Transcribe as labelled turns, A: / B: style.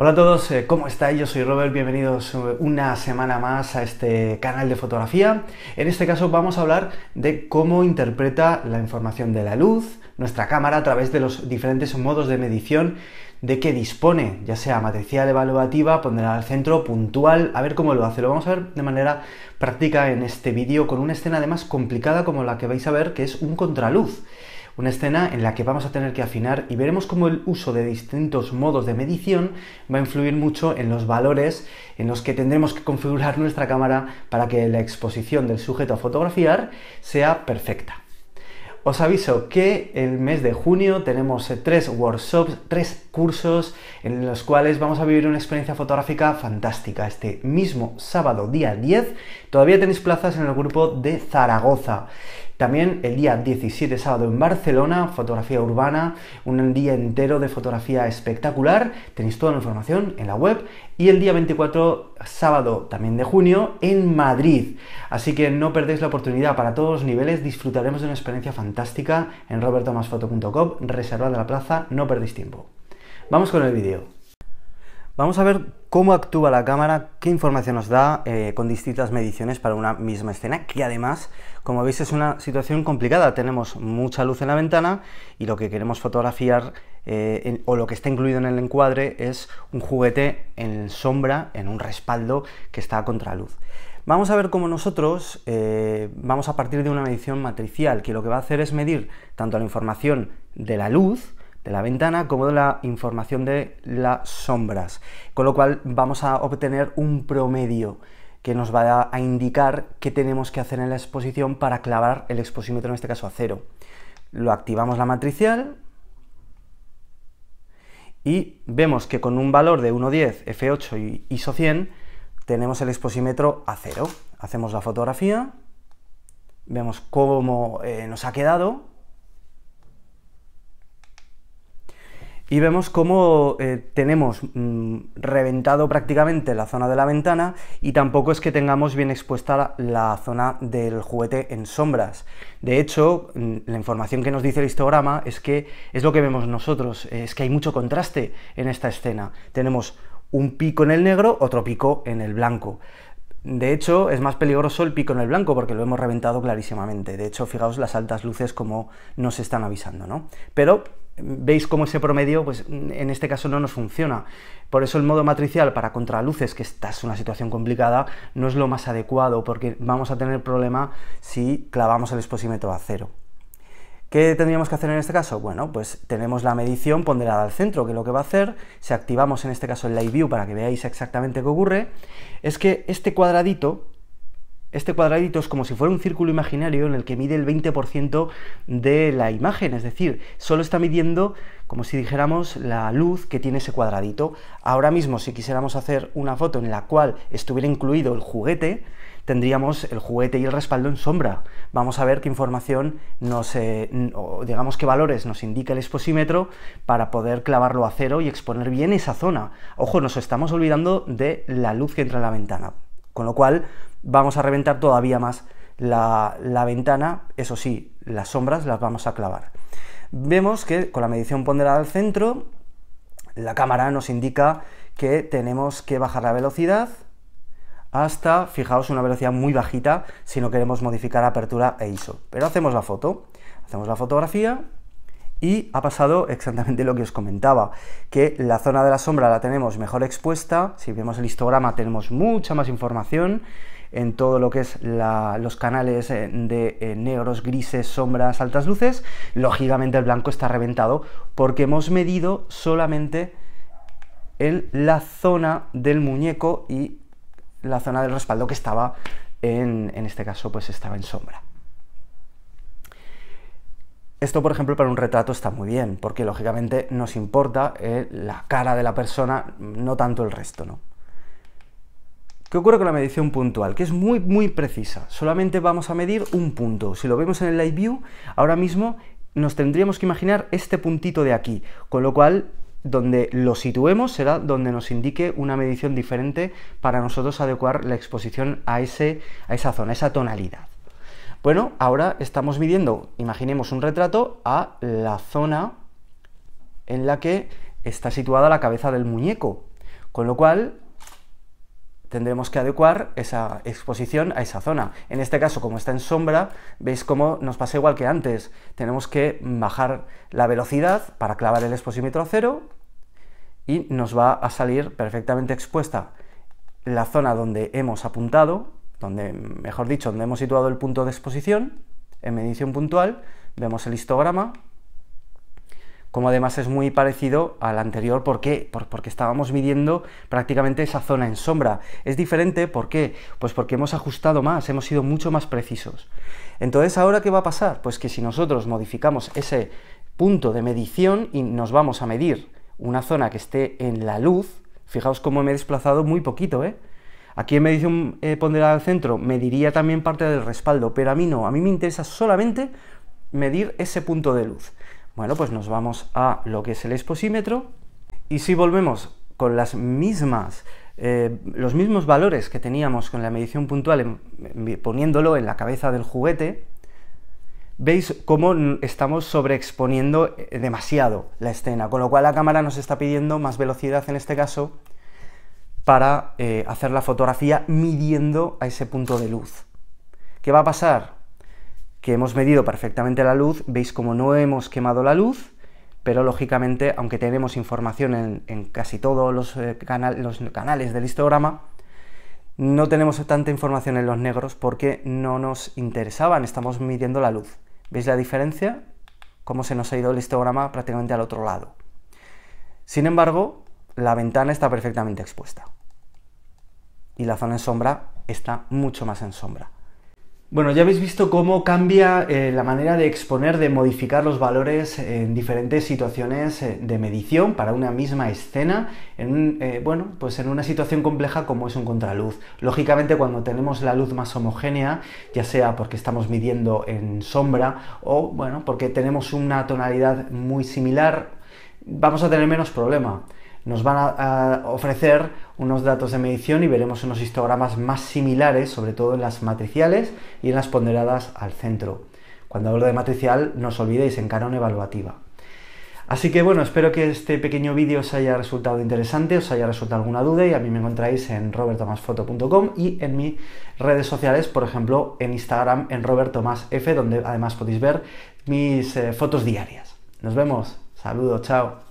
A: Hola a todos, ¿cómo estáis? Yo soy Robert, bienvenidos una semana más a este canal de fotografía. En este caso vamos a hablar de cómo interpreta la información de la luz nuestra cámara a través de los diferentes modos de medición de que dispone, ya sea matricial, evaluativa, ponderada al centro, puntual, a ver cómo lo hace. Lo vamos a ver de manera práctica en este vídeo con una escena además complicada como la que vais a ver, que es un contraluz. Una escena en la que vamos a tener que afinar y veremos cómo el uso de distintos modos de medición va a influir mucho en los valores en los que tendremos que configurar nuestra cámara para que la exposición del sujeto a fotografiar sea perfecta. Os aviso que el mes de junio tenemos 3 workshops, 3 cursos en los cuales vamos a vivir una experiencia fotográfica fantástica. Este mismo sábado, día 10, todavía tenéis plazas en el grupo de Zaragoza. También el día 17, sábado, en Barcelona, fotografía urbana, un día entero de fotografía espectacular. Tenéis toda la información en la web. Y el día 24, sábado, también de junio, en Madrid. Así que no perdéis la oportunidad para todos los niveles. Disfrutaremos de una experiencia fantástica en robertomasfoto.com. Reservad la plaza, no perdéis tiempo. Vamos con el vídeo. Vamos a ver cómo actúa la cámara, qué información nos da con distintas mediciones para una misma escena, que además, como veis, es una situación complicada. Tenemos mucha luz en la ventana y lo que queremos fotografiar o lo que está incluido en el encuadre es un juguete en sombra, en un respaldo que está a contraluz. Vamos a ver cómo nosotros vamos a partir de una medición matricial, que lo que va a hacer es medir tanto la información de la luz, de la ventana, como de la información de las sombras, con lo cual vamos a obtener un promedio que nos va a indicar qué tenemos que hacer en la exposición para clavar el exposímetro, en este caso a 0. Lo activamos la matricial y vemos que con un valor de 1.10, f8 y ISO 100 tenemos el exposímetro a 0. Hacemos la fotografía, vemos cómo nos ha quedado y vemos cómo tenemos reventado prácticamente la zona de la ventana y tampoco es que tengamos bien expuesta la zona del juguete en sombras. De hecho, la información que nos dice el histograma es que es lo que vemos nosotros, es que hay mucho contraste en esta escena. Tenemos un pico en el negro, otro pico en el blanco. De hecho, es más peligroso el pico en el blanco porque lo hemos reventado clarísimamente. De hecho, fijaos las altas luces como nos están avisando, ¿no? Pero veis cómo ese promedio, pues en este caso no nos funciona. Por eso el modo matricial para contraluces, que esta es una situación complicada, no es lo más adecuado porque vamos a tener problema si clavamos el exposímetro a 0. ¿Qué tendríamos que hacer en este caso? Bueno, pues tenemos la medición ponderada al centro, que lo que va a hacer, si activamos en este caso el Live View para que veáis exactamente qué ocurre, es que este cuadradito es como si fuera un círculo imaginario en el que mide el 20% de la imagen, es decir, solo está midiendo, como si dijéramos, la luz que tiene ese cuadradito. Ahora mismo, si quisiéramos hacer una foto en la cual estuviera incluido el juguete, tendríamos el juguete y el respaldo en sombra. Vamos a ver qué información o digamos qué valores nos indica el exposímetro para poder clavarlo a 0 y exponer bien esa zona. Ojo, nos estamos olvidando de la luz que entra en la ventana, con lo cual vamos a reventar todavía más la ventana. Eso sí, las sombras las vamos a clavar. Vemos que con la medición ponderada al centro, la cámara nos indica que tenemos que bajar la velocidad hasta, fijaos, una velocidad muy bajita si no queremos modificar apertura e ISO. Pero hacemos la foto, hacemos la fotografía y ha pasado exactamente lo que os comentaba, que la zona de la sombra la tenemos mejor expuesta. Si vemos el histograma tenemos mucha más información en todo lo que es los canales de negros, grises, sombras, altas luces. Lógicamente el blanco está reventado porque hemos medido solamente en la zona del muñeco y la zona del respaldo que estaba, en este caso, pues estaba en sombra. Esto, por ejemplo, para un retrato está muy bien, porque lógicamente nos importa la cara de la persona, no tanto el resto, ¿no? ¿Qué ocurre con la medición puntual? Que es muy precisa. Solamente vamos a medir un punto. Si lo vemos en el Live View, ahora mismo nos tendríamos que imaginar este puntito de aquí, con lo cual donde lo situemos será donde nos indique una medición diferente para nosotros adecuar la exposición a esa zona, a esa tonalidad. Bueno, ahora estamos midiendo, imaginemos un retrato, a la zona en la que está situada la cabeza del muñeco. Con lo cual, tendremos que adecuar esa exposición a esa zona. En este caso, como está en sombra, veis cómo nos pasa igual que antes. Tenemos que bajar la velocidad para clavar el exposímetro a 0 y nos va a salir perfectamente expuesta la zona donde hemos apuntado, donde, mejor dicho, donde hemos situado el punto de exposición, en medición puntual. Vemos el histograma, como además es muy parecido al anterior. ¿Por qué? Porque estábamos midiendo prácticamente esa zona en sombra. Es diferente, ¿por qué? Pues porque hemos ajustado más, hemos sido mucho más precisos. Entonces, ¿ahora qué va a pasar? Pues que si nosotros modificamos ese punto de medición y nos vamos a medir una zona que esté en la luz, fijaos cómo me he desplazado muy poquito, ¿eh? Aquí en medición ponderada al centro mediría también parte del respaldo, pero a mí no, a mí me interesa solamente medir ese punto de luz. Bueno, pues nos vamos a lo que es el exposímetro, y si volvemos con los mismos valores que teníamos con la medición puntual, poniéndolo en la cabeza del juguete, veis cómo estamos sobreexponiendo demasiado la escena, con lo cual la cámara nos está pidiendo más velocidad en este caso para hacer la fotografía midiendo a ese punto de luz. ¿Qué va a pasar? Que hemos medido perfectamente la luz, veis como no hemos quemado la luz, pero lógicamente, aunque tenemos información en casi todos los canales del histograma, no tenemos tanta información en los negros porque no nos interesaban, estamos midiendo la luz. ¿Veis la diferencia? Cómo se nos ha ido el histograma prácticamente al otro lado. Sin embargo, la ventana está perfectamente expuesta y la zona en sombra está mucho más en sombra. Bueno, ya habéis visto cómo cambia la manera de exponer, de modificar los valores en diferentes situaciones de medición para una misma escena, bueno, pues en una situación compleja como es un contraluz. Lógicamente, cuando tenemos la luz más homogénea, ya sea porque estamos midiendo en sombra o, bueno, porque tenemos una tonalidad muy similar, vamos a tener menos problema. Nos van a ofrecer unos datos de medición y veremos unos histogramas más similares, sobre todo en las matriciales y en las ponderadas al centro. Cuando hablo de matricial, no os olvidéis, en Canon evaluativa. Así que bueno, espero que este pequeño vídeo os haya resultado interesante, os haya resuelto alguna duda, y a mí me encontráis en robertomasfoto.com y en mis redes sociales, por ejemplo en Instagram, en robertomasf, donde además podéis ver mis fotos diarias. Nos vemos, saludos, chao.